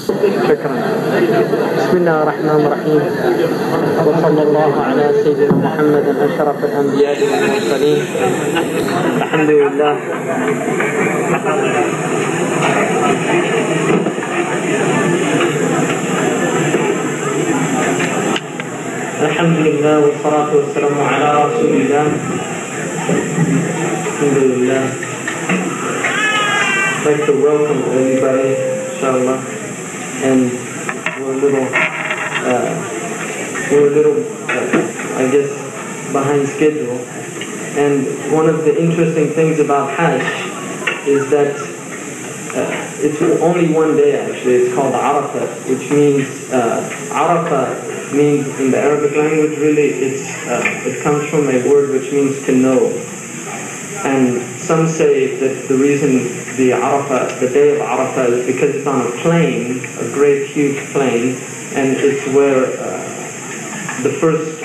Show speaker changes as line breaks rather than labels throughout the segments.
شكرا. بسم الله الرحمن الرحيم، وصلى الله على سيدنا محمد أشرف الأنبياء والمرسلين. الحمد لله. الحمد لله والصلاة والسلام على رسول الله. الحمد لله. I'd like to welcome everybody, inshallah. And we're a little, I guess, behind schedule. And one of the interesting things about Hajj is that it's only one day actually. It's called Arafah, which means Arafah means in the Arabic language really it comes from a word which means to know. And some say that the reason the day of Arafah is because it's on a plain, a great huge plain, and it's where the first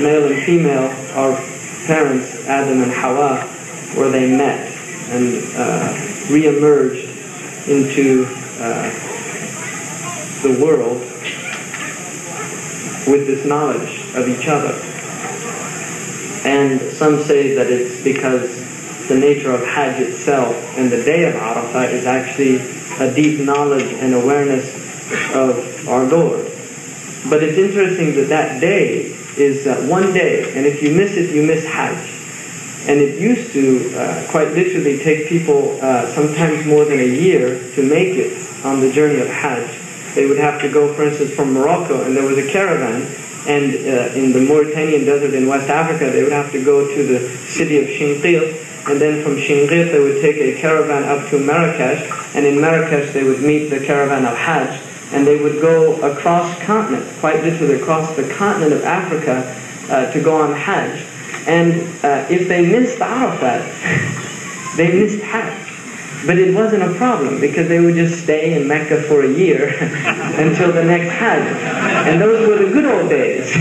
male and female, our parents, Adam and Hawa, where they met and re-emerged into the world with this knowledge of each other. And some say that it's because the nature of Hajj itself and the day of Arafah is actually a deep knowledge and awareness of our Lord. But it's interesting that that day is one day, and if you miss it, you miss Hajj. And it used to quite literally take people sometimes more than a year to make it on the journey of Hajj. They would have to go, for instance, from Morocco, and there was a caravan, and in the Mauritanian desert in West Africa, they would have to go to the city of Shinqir, and then from Shinqir they would take a caravan up to Marrakesh, and in Marrakesh they would meet the caravan of Hajj, and they would go across continent, quite literally across the continent of Africa to go on Hajj. And if they missed Arafat, they missed Hajj. But it wasn't a problem because they would just stay in Mecca for a year until the next Hajj. And those were the good old days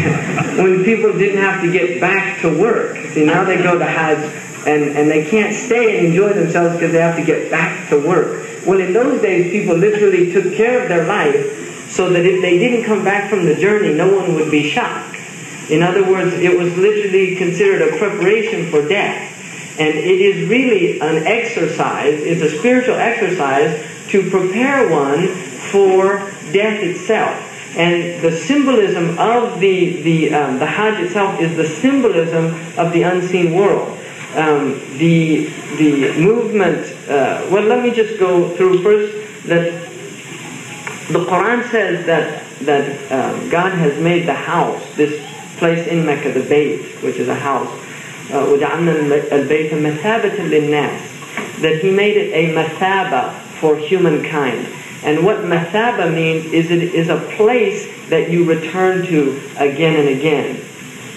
when people didn't have to get back to work. See, now they go to Hajj and they can't stay and enjoy themselves because they have to get back to work. Well, in those days, people literally took care of their life so that if they didn't come back from the journey, no one would be shocked. In other words, it was literally considered a preparation for death. And it is really an exercise, it's a spiritual exercise to prepare one for death itself. And the symbolism of the Hajj itself is the symbolism of the unseen world. The movement, well, let me just go through first that the Quran says that God has made the house, this place in Mecca, the Bayt, which is a house, وَجَعَلْنَا الْبَيْتَ مَثَابَةً لِلنَّاسِ, that He made it a mathaba for humankind. And what mathaba means is it is a place that you return to again and again.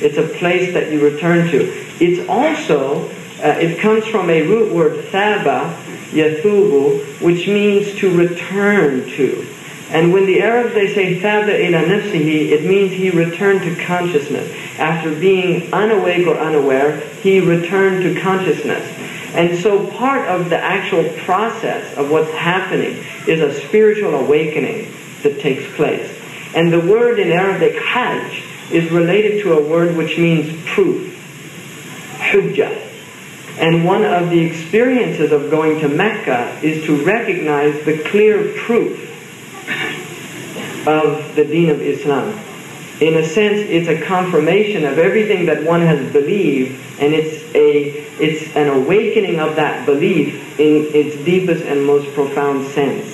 It's a place that you return to. It's also, it comes from a root word thaba, yathubu, which means to return to. And when the Arabs, they say thaba ila nafsihi, it means he returned to consciousness. After being unawake or unaware, he returned to consciousness. And so part of the actual process of what's happening is a spiritual awakening that takes place. And the word in Arabic, hajj, is related to a word which means proof, hujjah. And one of the experiences of going to Mecca is to recognize the clear proof of the deen of Islam. In a sense, it's a confirmation of everything that one has believed, and it's an awakening of that belief in its deepest and most profound sense.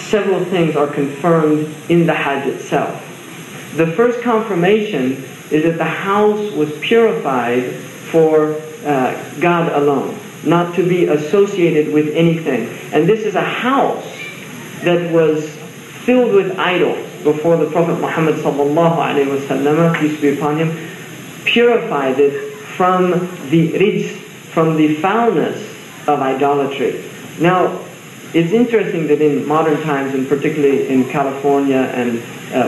Several things are confirmed in the Hajj itself. The first confirmation is that the house was purified for God alone, not to be associated with anything. And this is a house that was filled with idols before the Prophet Muhammad sallallahu alaihi wasallam, peace be upon him, purified it from the rijs, from the foulness of idolatry. Now, it's interesting that in modern times, and particularly in California and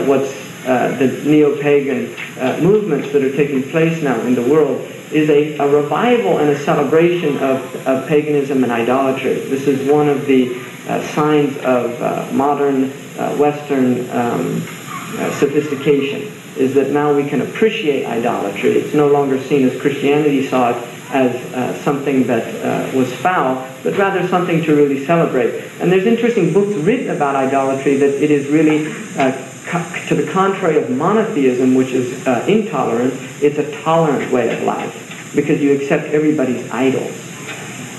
what's the neo-pagan movements that are taking place now in the world, is a revival and a celebration of paganism and idolatry. This is one of the signs of modern Western sophistication, is that now we can appreciate idolatry. It's no longer seen as Christianity saw it as something that was foul, but rather something to really celebrate. And there's interesting books written about idolatry that it is really, to the contrary of monotheism, which is intolerant, it's a tolerant way of life, because you accept everybody's idols.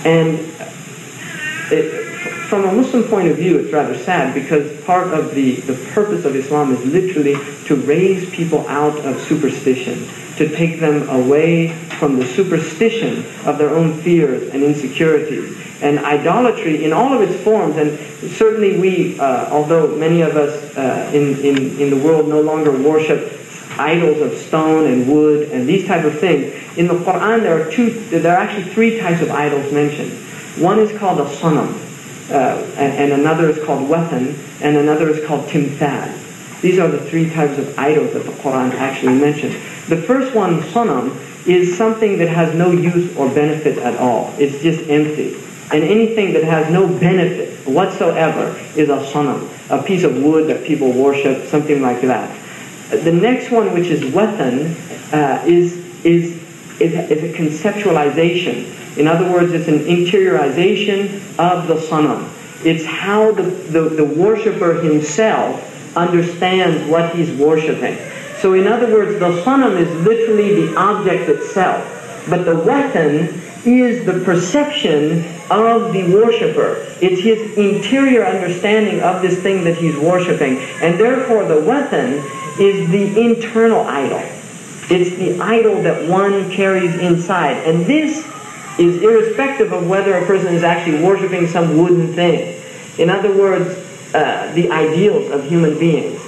And from a Muslim point of view, it's rather sad, because part of the purpose of Islam is literally to raise people out of superstition, to take them away from the superstition of their own fears and insecurities. And idolatry in all of its forms, and certainly we, although many of us in the world no longer worship idols of stone and wood and these type of things, in the Quran there are actually three types of idols mentioned. One is called a sanam, and another is called wathan, and another is called timthal. These are the three types of idols that the Quran actually mentions. The first one, sanam, is something that has no use or benefit at all. It's just empty. And anything that has no benefit whatsoever is a sanam, a piece of wood that people worship, something like that. The next one, which is wathan, is a conceptualization. In other words, it's an interiorization of the sanam. It's how the worshipper himself understands what he's worshiping. So in other words, the sanam is literally the object itself, but the wathan is the perception of the worshipper. It's his interior understanding of this thing that he's worshiping, and therefore the wathan is the internal idol. It's the idol that one carries inside, and this is irrespective of whether a person is actually worshiping some wooden thing. In other words, the ideals of human beings.